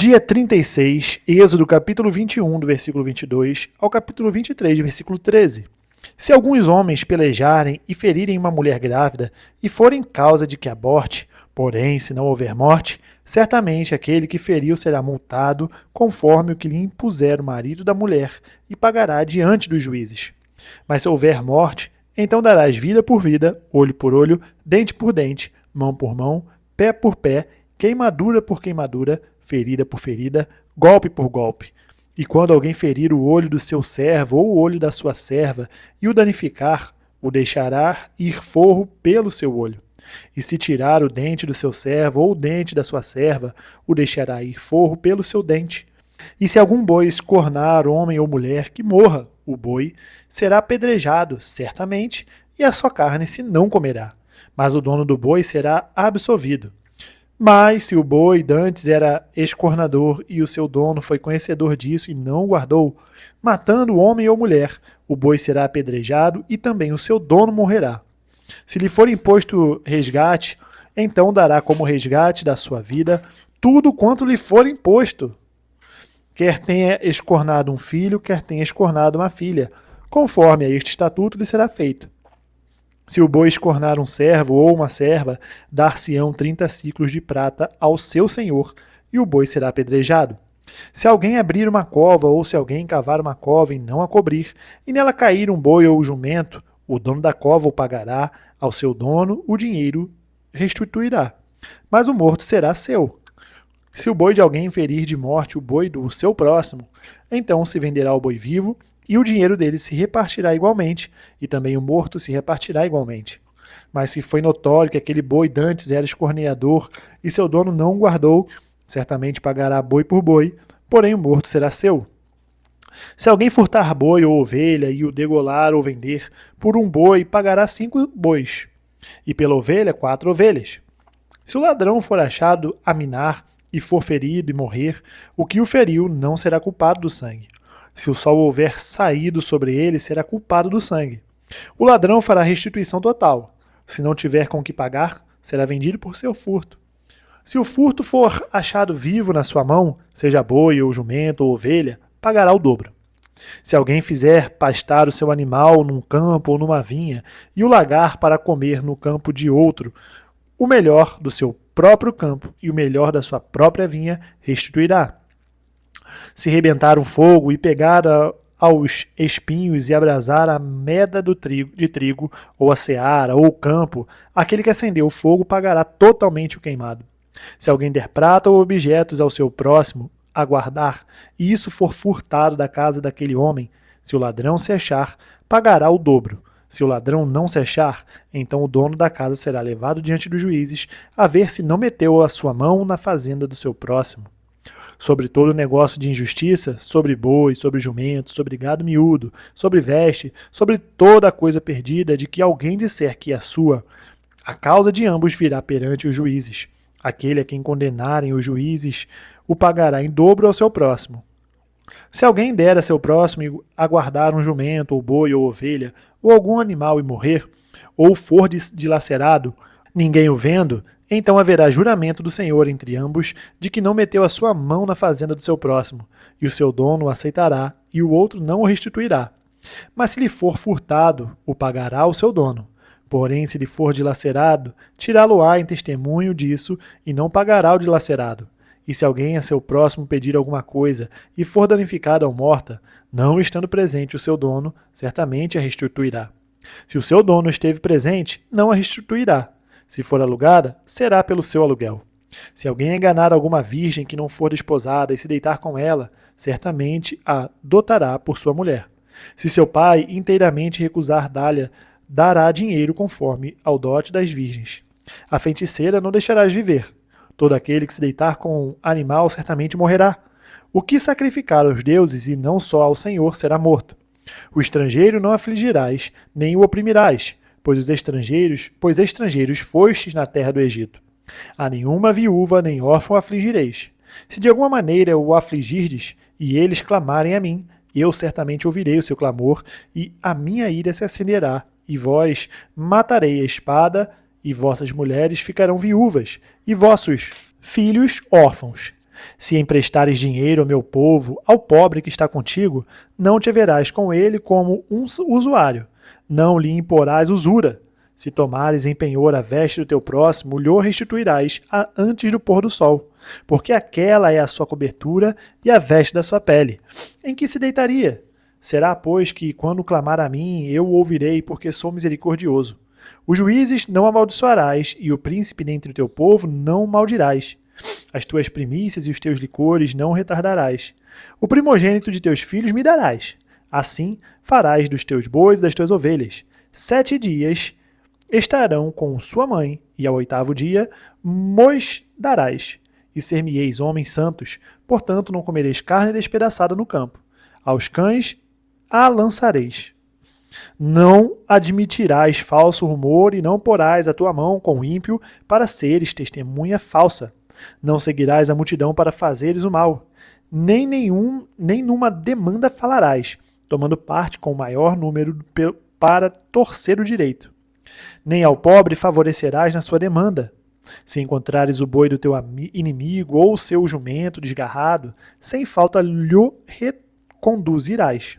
Dia 36, Êxodo capítulo 21, do versículo 22 ao capítulo 23, do versículo 13. Se alguns homens pelejarem e ferirem uma mulher grávida e forem causa de que aborte, porém, se não houver morte, certamente aquele que feriu será multado conforme o que lhe impuser o marido da mulher e pagará diante dos juízes. Mas se houver morte, então darás vida por vida, olho por olho, dente por dente, mão por mão, pé por pé, queimadura por queimadura, ferida por ferida, golpe por golpe. E quando alguém ferir o olho do seu servo ou o olho da sua serva e o danificar, o deixará ir forro pelo seu olho. E se tirar o dente do seu servo ou o dente da sua serva, o deixará ir forro pelo seu dente. E se algum boi escornar homem ou mulher, que morra o boi, será apedrejado, certamente, e a sua carne se não comerá. Mas o dono do boi será absolvido. Mas se o boi dantes era escornador e o seu dono foi conhecedor disso e não o guardou, matando homem ou mulher, o boi será apedrejado e também o seu dono morrerá. Se lhe for imposto resgate, então dará como resgate da sua vida tudo quanto lhe for imposto. Quer tenha escornado um filho, quer tenha escornado uma filha, conforme a este estatuto lhe será feito. Se o boi escornar um servo ou uma serva, dar-se-ão 30 siclos de prata ao seu senhor, e o boi será apedrejado. Se alguém abrir uma cova, ou se alguém cavar uma cova e não a cobrir, e nela cair um boi ou jumento, o dono da cova o pagará, ao seu dono o dinheiro restituirá. Mas o morto será seu. Se o boi de alguém ferir de morte o boi do seu próximo, então se venderá o boi vivo, e o dinheiro dele se repartirá igualmente, e também o morto se repartirá igualmente. Mas se foi notório que aquele boi dantes era escorneador, e seu dono não o guardou, certamente pagará boi por boi, porém o morto será seu. Se alguém furtar boi ou ovelha, e o degolar ou vender, por um boi pagará 5 bois, e pela ovelha 4 ovelhas. Se o ladrão for achado a minar, e for ferido e morrer, o que o feriu não será culpado do sangue. Se o sol houver saído sobre ele, será culpado do sangue. O ladrão fará restituição total. Se não tiver com que pagar, será vendido por seu furto. Se o furto for achado vivo na sua mão, seja boi ou jumento ou ovelha, pagará o dobro. Se alguém fizer pastar o seu animal num campo ou numa vinha, e o largar para comer no campo de outro, o melhor do seu próprio campo e o melhor da sua própria vinha restituirá. Se rebentar um fogo e pegar aos espinhos e abrasar a meda de trigo, ou a seara, ou o campo, aquele que acendeu o fogo pagará totalmente o queimado. Se alguém der prata ou objetos ao seu próximo a guardar, e isso for furtado da casa daquele homem, se o ladrão se achar, pagará o dobro. Se o ladrão não se achar, então o dono da casa será levado diante dos juízes, a ver se não meteu a sua mão na fazenda do seu próximo. Sobre todo negócio de injustiça, sobre boi, sobre jumento, sobre gado miúdo, sobre veste, sobre toda coisa perdida de que alguém disser que é sua, a causa de ambos virá perante os juízes. Aquele a quem condenarem os juízes o pagará em dobro ao seu próximo. Se alguém der a seu próximo a guardar um jumento, ou boi, ou ovelha, ou algum animal e morrer, ou for dilacerado, ninguém o vendo, então haverá juramento do Senhor entre ambos de que não meteu a sua mão na fazenda do seu próximo, e o seu dono o aceitará, e o outro não o restituirá. Mas se lhe for furtado, o pagará o seu dono. Porém, se lhe for dilacerado, tirá-lo-á em testemunho disso, e não pagará o dilacerado. E se alguém a seu próximo pedir alguma coisa e for danificada ou morta, não estando presente o seu dono, certamente a restituirá. Se o seu dono esteve presente, não a restituirá. Se for alugada, será pelo seu aluguel. Se alguém enganar alguma virgem que não for desposada e se deitar com ela, certamente a dotará por sua mulher. Se seu pai inteiramente recusar dar-lhe, dará dinheiro conforme ao dote das virgens. A feiticeira não deixarás viver. Todo aquele que se deitar com um animal certamente morrerá. O que sacrificar aos deuses e não só ao Senhor será morto. O estrangeiro não afligirás, nem o oprimirás, pois estrangeiros fostes na terra do Egito. A nenhuma viúva nem órfão afligireis. Se de alguma maneira o afligirdes, e eles clamarem a mim, eu certamente ouvirei o seu clamor, e a minha ira se acenderá, e vós matarei a espada, e vossas mulheres ficarão viúvas, e vossos filhos órfãos. Se emprestares dinheiro ao meu povo, ao pobre que está contigo, não te verás com ele como um usuário, não lhe imporás usura. Se tomares em penhor a veste do teu próximo, lhe restituirás antes do pôr do sol, porque aquela é a sua cobertura e a veste da sua pele. Em que se deitaria? Será, pois, que, quando clamar a mim, eu o ouvirei, porque sou misericordioso. Os juízes não amaldiçoarás, e o príncipe dentre o teu povo não maldirás. As tuas primícias e os teus licores não retardarás. O primogênito de teus filhos me darás. Assim farás dos teus bois e das tuas ovelhas. 7 dias estarão com sua mãe, e ao 8º dia mos darás. E ser-me-eis homens santos, portanto não comereis carne despedaçada no campo. Aos cães a lançareis. Não admitirás falso rumor e não porás a tua mão com o ímpio para seres testemunha falsa. Não seguirás a multidão para fazeres o mal. Nem numa demanda falarás, tomando parte com o maior número para torcer o direito. Nem ao pobre favorecerás na sua demanda. Se encontrares o boi do teu inimigo ou o seu jumento desgarrado, sem falta lhe reconduzirás.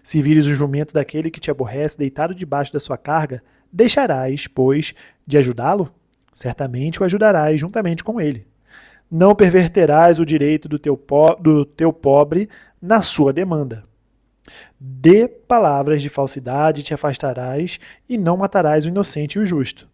Se vires o jumento daquele que te aborrece deitado debaixo da sua carga, deixarás, pois, de ajudá-lo? Certamente o ajudarás juntamente com ele. Não perverterás o direito do teu pobre na sua demanda. De palavras de falsidade te afastarás e não matarás o inocente e o justo,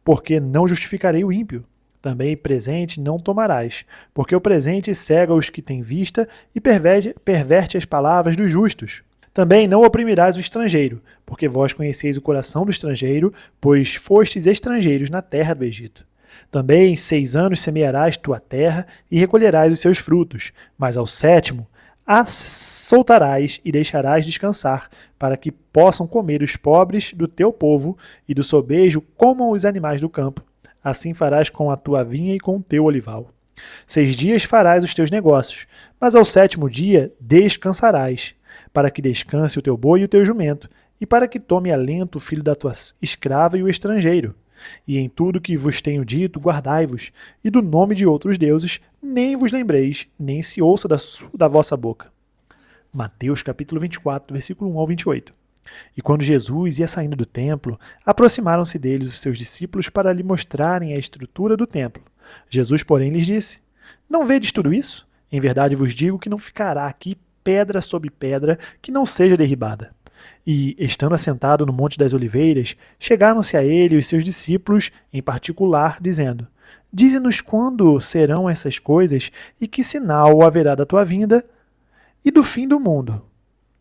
porque não justificarei o ímpio. Também presente não tomarás, porque o presente cega os que têm vista e perverte as palavras dos justos. Também não oprimirás o estrangeiro, porque vós conheceis o coração do estrangeiro, pois fostes estrangeiros na terra do Egito. Também 6 anos semearás tua terra e recolherás os seus frutos, mas ao 7º a soltarás e deixarás descansar, para que possam comer os pobres do teu povo e do sobejo comam os animais do campo. Assim farás com a tua vinha e com o teu olival. 6 dias farás os teus negócios, mas ao 7º dia descansarás, para que descanse o teu boi e o teu jumento, e para que tome alento o filho da tua escrava e o estrangeiro. E em tudo que vos tenho dito, guardai-vos, e do nome de outros deuses nem vos lembreis, nem se ouça da vossa boca. Mateus capítulo 24, versículo 1 ao 28. E quando Jesus ia saindo do templo, aproximaram-se deles os seus discípulos para lhe mostrarem a estrutura do templo. Jesus, porém, lhes disse: Não vedes tudo isso? Em verdade vos digo que não ficará aqui pedra sobre pedra que não seja derribada. E, estando assentado no Monte das Oliveiras, chegaram-se a ele os seus discípulos, em particular, dizendo: Dize-nos quando serão essas coisas e que sinal haverá da tua vinda e do fim do mundo.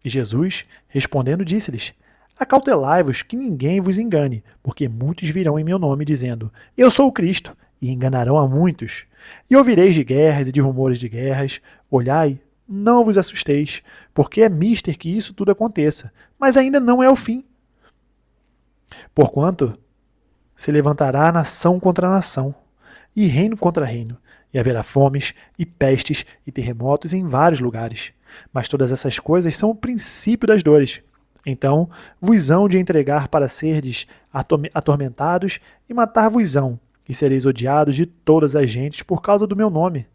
E Jesus, respondendo, disse-lhes: Acautelai-vos que ninguém vos engane, porque muitos virão em meu nome, dizendo: Eu sou o Cristo, e enganarão a muitos. E ouvireis de guerras e de rumores de guerras. Olhai, não vos assusteis, porque é mister que isso tudo aconteça, mas ainda não é o fim. Porquanto se levantará nação contra nação, e reino contra reino, e haverá fomes, e pestes, e terremotos em vários lugares. Mas todas essas coisas são o princípio das dores. Então vos hão de entregar para serdes atormentados, e matar-vos-ão, e sereis odiados de todas as gentes por causa do meu nome.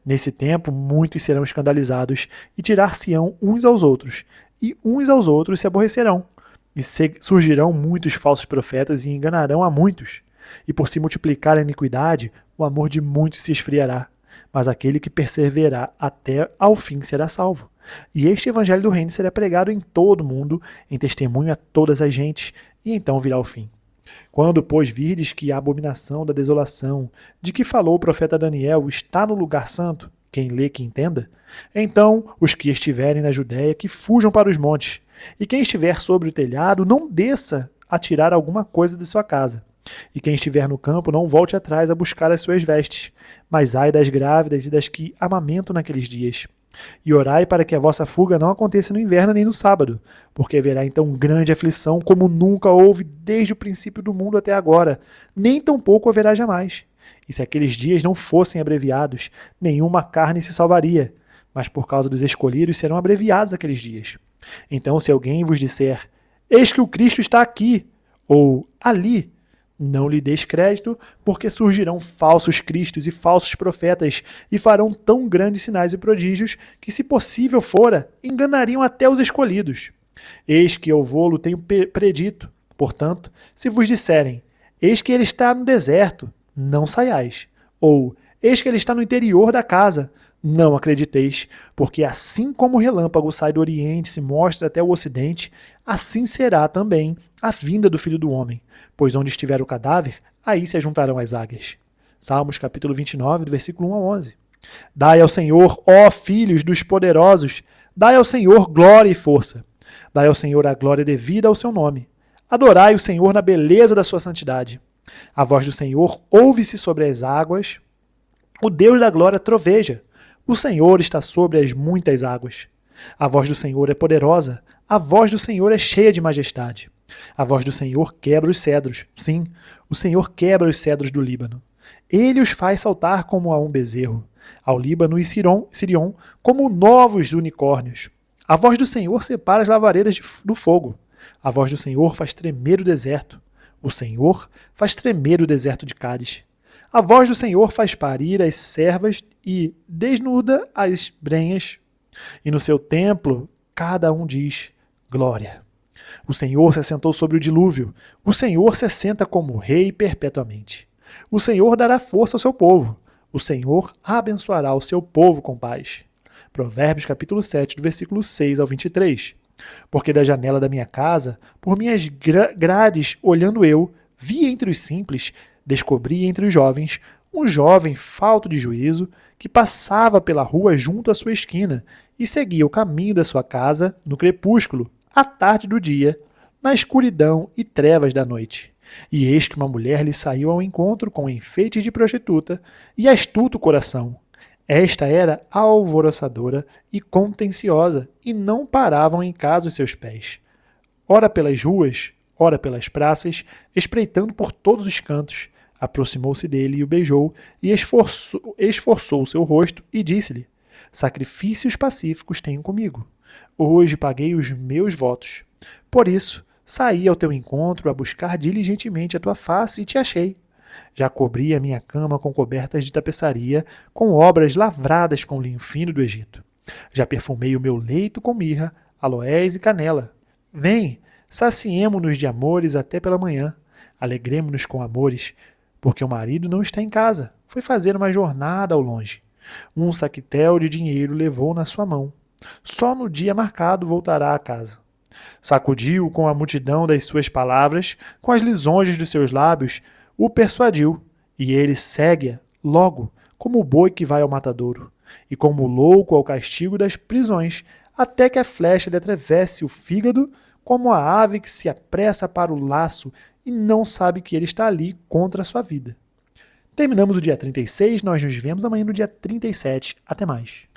Nesse tempo, muitos serão escandalizados e tirar-se-ão uns aos outros, e uns aos outros se aborrecerão. E surgirão muitos falsos profetas e enganarão a muitos. E por se multiplicar a iniquidade, o amor de muitos se esfriará. Mas aquele que perseverar até ao fim será salvo. E este evangelho do reino será pregado em todo o mundo, em testemunho a todas as gentes, e então virá o fim. Quando, pois, virdes que a abominação da desolação, de que falou o profeta Daniel, está no lugar santo, quem lê que entenda, então os que estiverem na Judéia que fujam para os montes, e quem estiver sobre o telhado não desça a tirar alguma coisa de sua casa, e quem estiver no campo não volte atrás a buscar as suas vestes, mas ai das grávidas e das que amamentam naqueles dias. E orai para que a vossa fuga não aconteça no inverno nem no sábado, porque haverá então grande aflição, como nunca houve desde o princípio do mundo até agora, nem tampouco haverá jamais. E se aqueles dias não fossem abreviados, nenhuma carne se salvaria, mas por causa dos escolhidos serão abreviados aqueles dias. Então, se alguém vos disser: Eis que o Cristo está aqui, ou ali, Não lhe deis crédito, porque surgirão falsos cristos e falsos profetas, e farão tão grandes sinais e prodígios que, se possível fora, enganariam até os escolhidos. Eis que eu vou-lo tenho predito. Portanto, se vos disserem, eis que ele está no deserto, não saiais. Ou, eis que ele está no interior da casa, não acrediteis, porque assim como o relâmpago sai do oriente e se mostra até o ocidente, assim será também a vinda do Filho do Homem. Pois onde estiver o cadáver, aí se ajuntarão as águias. Salmos capítulo 29, do versículo 1 a 11. Dai ao Senhor, ó filhos dos poderosos, dai ao Senhor glória e força. Dai ao Senhor a glória devida ao seu nome. Adorai o Senhor na beleza da sua santidade. A voz do Senhor ouve-se sobre as águas. O Deus da glória troveja. O Senhor está sobre as muitas águas. A voz do Senhor é poderosa. A voz do Senhor é cheia de majestade. A voz do Senhor quebra os cedros. Sim, o Senhor quebra os cedros do Líbano. Ele os faz saltar como a um bezerro. Ao Líbano e Sirion como novos unicórnios. A voz do Senhor separa as lavareiras do fogo. A voz do Senhor faz tremer o deserto. O Senhor faz tremer o deserto de Cádiz. A voz do Senhor faz parir as servas e desnuda as brenhas. E no seu templo, cada um diz, glória. O Senhor se assentou sobre o dilúvio. O Senhor se assenta como rei perpetuamente. O Senhor dará força ao seu povo. O Senhor abençoará o seu povo com paz. Provérbios capítulo 7, do versículo 6 ao 23. Porque da janela da minha casa, por minhas grades olhando eu, vi entre os simples, descobri entre os jovens, um jovem falto de juízo que passava pela rua junto à sua esquina e seguia o caminho da sua casa no crepúsculo, à tarde do dia, na escuridão e trevas da noite. E eis que uma mulher lhe saiu ao encontro com enfeites de prostituta e astuto coração. Esta era alvoroçadora e contenciosa, e não paravam em casa os seus pés. Ora pelas ruas, ora pelas praças, espreitando por todos os cantos, aproximou-se dele e o beijou, e esforçou o seu rosto, e disse-lhe, sacrifícios pacíficos tenho comigo. Hoje paguei os meus votos. Por isso, saí ao teu encontro a buscar diligentemente a tua face, e te achei. Já cobri a minha cama com cobertas de tapeçaria, com obras lavradas com linho fino do Egito. Já perfumei o meu leito com mirra, aloés e canela. Vem, saciemo-nos de amores até pela manhã. Alegremo-nos com amores, porque o marido não está em casa. Foi fazer uma jornada ao longe. Um saquetel de dinheiro levou na sua mão. Só no dia marcado voltará a casa. Sacudiu com a multidão das suas palavras, com as lisonjas dos seus lábios, o persuadiu, e ele segue-a, logo, como o boi que vai ao matadouro, e como o louco ao castigo das prisões, até que a flecha lhe atravesse o fígado, como a ave que se apressa para o laço e não sabe que ele está ali contra a sua vida. Terminamos o dia 36, nós nos vemos amanhã no dia 37. Até mais.